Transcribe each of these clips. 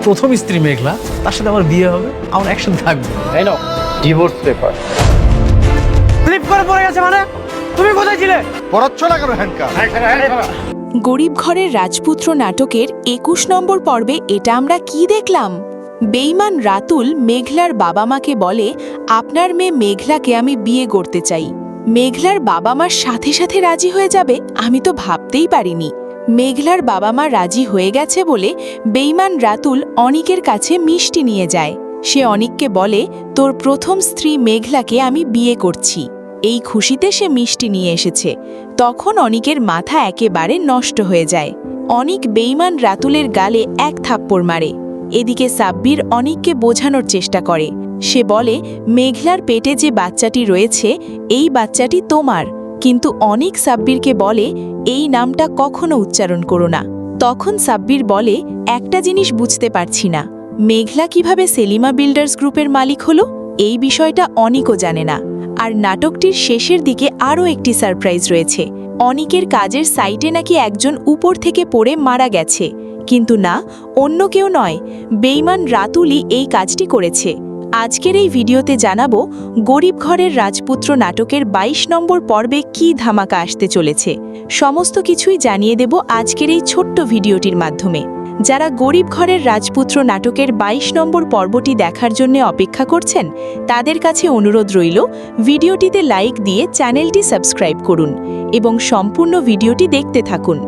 প্রথম স্ত্রী মেঘলা, তার সাথে আমার বিয়ে হবে, আমরা একসাথে থাকবো। এই নাও ডিভোর্স পেপার। স্লিপ করে পড়ে গেছে মানে? তুমি কোথায় ছিলে? পড়াচ্ছ না কেন হ্যান্ডকাপ? গরিব ঘরের রাজপুত্র নাটকের ২১ নম্বর পর্বে এটা আমরা কি দেখলাম? বেঈমান রাতুল মেঘলার বাবা মাকে বলে, আপনার মেয়ে মেঘলাকে আমি বিয়ে করতে চাই। মেঘলার বাবা মার সাথে সাথে রাজি হয়ে যাবে, আমি তো ভাবতেই পারিনি। মেঘলার বাবা মা রাজি হয়ে গেছে বলে বেঈমান রাতুল অনিকের কাছে মিষ্টি নিয়ে যায়। সে অনিককে বলে, তোর প্রথম স্ত্রী মেঘলাকে আমি বিয়ে করছি। এই খুশিতে সে মিষ্টি নিয়ে এসেছে। তখন অনিকের মাথা একেবারে নষ্ট হয়ে যায়। অনিক বেঈমান রাতুলের গালে এক থাপ্পড় মারে। এদিকে সাব্বির অনিককে বোঝানোর চেষ্টা করে। সে বলে, মেঘলার পেটে যে বাচ্চাটি রয়েছে এই বাচ্চাটি তোমার। কিন্তু অনিক সাব্বিরকে বলে, এই নামটা কখনো উচ্চারণ করো না। তখন সাব্বির বলে, একটা জিনিস বুঝতে পারছি না, মেঘলা কিভাবে সেলিমা বিল্ডার্স গ্রুপের মালিক হলো? এই বিষয়টা অনিকও জানে না। আর নাটকটির শেষের দিকে আরও একটি সারপ্রাইজ রয়েছে। অনিকের কাজের সাইটে নাকি একজন উপর থেকে পড়ে মারা গেছে, কিন্তু না, অন্য কেউ নয়, বেঈমান রাতুলই এই কাজটি করেছে। আজকের এই ভিডিওতে জানাবো গরিব ঘরের রাজপুত্র নাটকের ২২ নম্বর পর্বে কি ধামাকা আসতে চলেছে। সমস্ত কিছুই জানিয়ে দেব আজকের এই ছোট্ট ভিডিওটির মাধ্যমে। যারা গরিব ঘরের রাজপুত্র নাটকের ২২ নম্বর পর্বটি দেখার জন্য অপেক্ষা করছেন, তাদের কাছে অনুরোধ রইল ভিডিওটিতে লাইক দিয়ে চ্যানেলটি সাবস্ক্রাইব করুন এবং সম্পূর্ণ ভিডিওটি দেখতে থাকুন।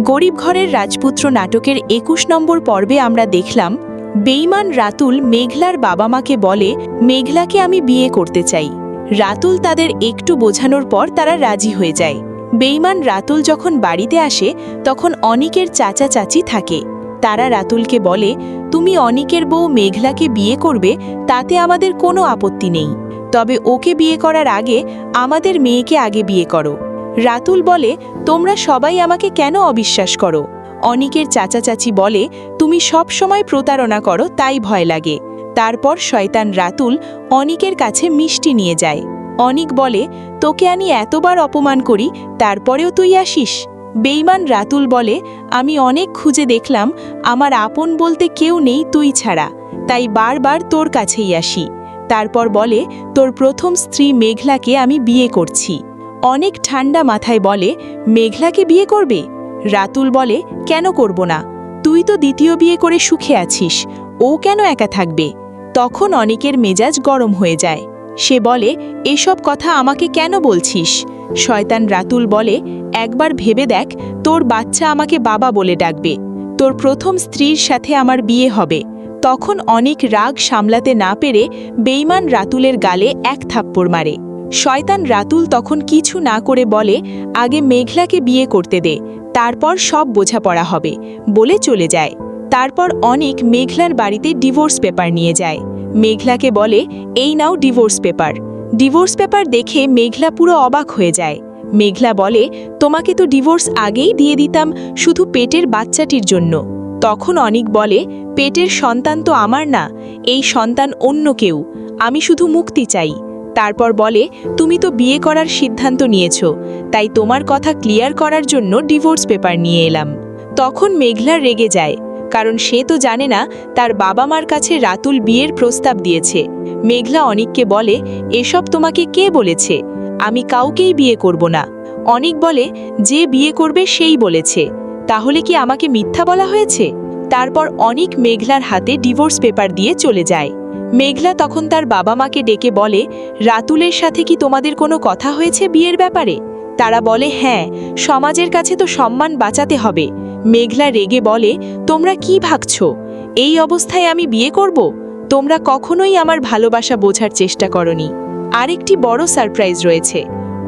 গরিব ঘরের রাজপুত্র নাটকের ২১ নম্বর পর্বে আমরা দেখলাম, বেঈমান রাতুল মেঘলার বাবা মাকে বলে, মেঘলাকে আমি বিয়ে করতে চাই। রাতুল তাদের একটু বোঝানোর পর তারা রাজি হয়ে যায়। বেঈমান রাতুল যখন বাড়িতে আসে তখন অনিকের চাচা চাচি থাকে। তারা রাতুলকে বলে, তুমি অনিকের বউ মেঘলাকে বিয়ে করবে, তাতে আমাদের কোনো আপত্তি নেই, তবে ওকে বিয়ে করার আগে আমাদের মেয়েকে আগে বিয়ে করো। রাতুল বলে, তোমরা সবাই আমাকে কেন অবিশ্বাস করো? অনিকের চাচা চাচি বলে, তুমি সব সময় প্রতারণা করো, তাই ভয় লাগে। তারপর শয়তান রাতুল অনিকের কাছে মিষ্টি নিয়ে যায়। অনিক বলে, তোকে আমি এতবার অপমান করি, তারপরেও তুই আসিস? বেঈমান রাতুল বলে, আমি অনেক খুঁজে দেখলাম, আমার আপন বলতে কেউ নেই তুই ছাড়া, তাই বারবার তোর কাছেই আসি। তারপর বলে, তোর প্রথম স্ত্রী মেঘলাকে আমি বিয়ে করছি। অনেক ঠান্ডা মাথায় বলে, মেঘলাকে বিয়ে করবে? রাতুল বলে, কেন করব না? তুই তো দ্বিতীয় বিয়ে করে সুখে আছিস, ও কেন একা থাকবে? তখন অনিকের মেজাজ গরম হয়ে যায়। সে বলে, এসব কথা আমাকে কেন বলছিস? শয়তান রাতুল বলে, একবার ভেবে দেখ, তোর বাচ্চা আমাকে বাবা বলে ডাকবে, তোর প্রথম স্ত্রীর সাথে আমার বিয়ে হবে। তখন অনেক রাগ সামলাতে না পেরে বেঈমান রাতুলের গালে এক থাপ্পড় মারে। শয়তান রাতুল তখন কিছু না করে বলে, আগে মেঘলাকে বিয়ে করতে দে, তারপর সব বোঝাপড়া হবে, বলে চলে যায়। তারপর অনেক মেঘলার বাড়িতে ডিভোর্স পেপার নিয়ে যায়। মেঘলাকে বলে, এই নাও ডিভোর্স পেপার। ডিভোর্স পেপার দেখে মেঘলা পুরো অবাক হয়ে যায়। মেঘলা বলে, তোমাকে তো ডিভোর্স আগেই দিয়ে দিতাম শুধু পেটের বাচ্চাটির জন্য। তখন অনিক বলে, পেটের সন্তান তো আমার না, এই সন্তান অন্য কেউ, আমি শুধু মুক্তি চাই। তারপর বলে, তুমি তো বিয়ে করার সিদ্ধান্ত নিয়েছ, তাই তোমার কথা ক্লিয়ার করার জন্য ডিভোর্স পেপার নিয়ে এলাম। তখন মেঘলা রেগে যায়, কারণ সে তো জানে না তার বাবা মার কাছে রাতুল বিয়ের প্রস্তাব দিয়েছে। মেঘলা অনিককে বলে, এসব তোমাকে কে বলেছে? আমি কাউকেই বিয়ে করব না। অনিক বলে, যে বিয়ে করবে সেই বলেছে, তাহলে কি আমাকে মিথ্যা বলা হয়েছে? তারপর অনিক মেঘলার হাতে ডিভোর্স পেপার দিয়ে চলে যায়। মেঘলা তখন তার বাবা মাকে ডেকে বলে, রাতুলের সাথে কি তোমাদের কোনো কথা হয়েছে বিয়ের ব্যাপারে? তারা বলে, হ্যাঁ, সমাজের কাছে তো সম্মান বাঁচাতে হবে। মেঘলা রেগে বলে, তোমরা কি ভাবছ, এই অবস্থায় আমি বিয়ে করব? তোমরা কখনোই আমার ভালোবাসা বোঝার চেষ্টা করনি। আরেকটি বড় সারপ্রাইজ রয়েছে।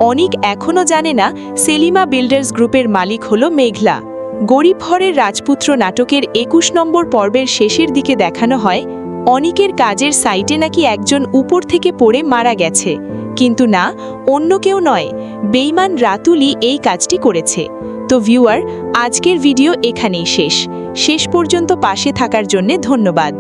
অনিক এখনও জানে না সেলিমা বিল্ডার্স গ্রুপের মালিক হলো মেঘলা। গরিব ঘরের রাজপুত্র নাটকের ২১ নম্বর পর্বের শেষের দিকে দেখানো হয়, অনিকের কাজের সাইটে নাকি একজন উপর থেকে পড়ে মারা গেছে, কিন্তু না, অন্য কেউ নয়, বেঈমান রাতুলই এই কাজটি করেছে। তো ভিউয়ার, আজকের ভিডিও এখানেই শেষ পর্যন্ত পাশে থাকার জন্য ধন্যবাদ।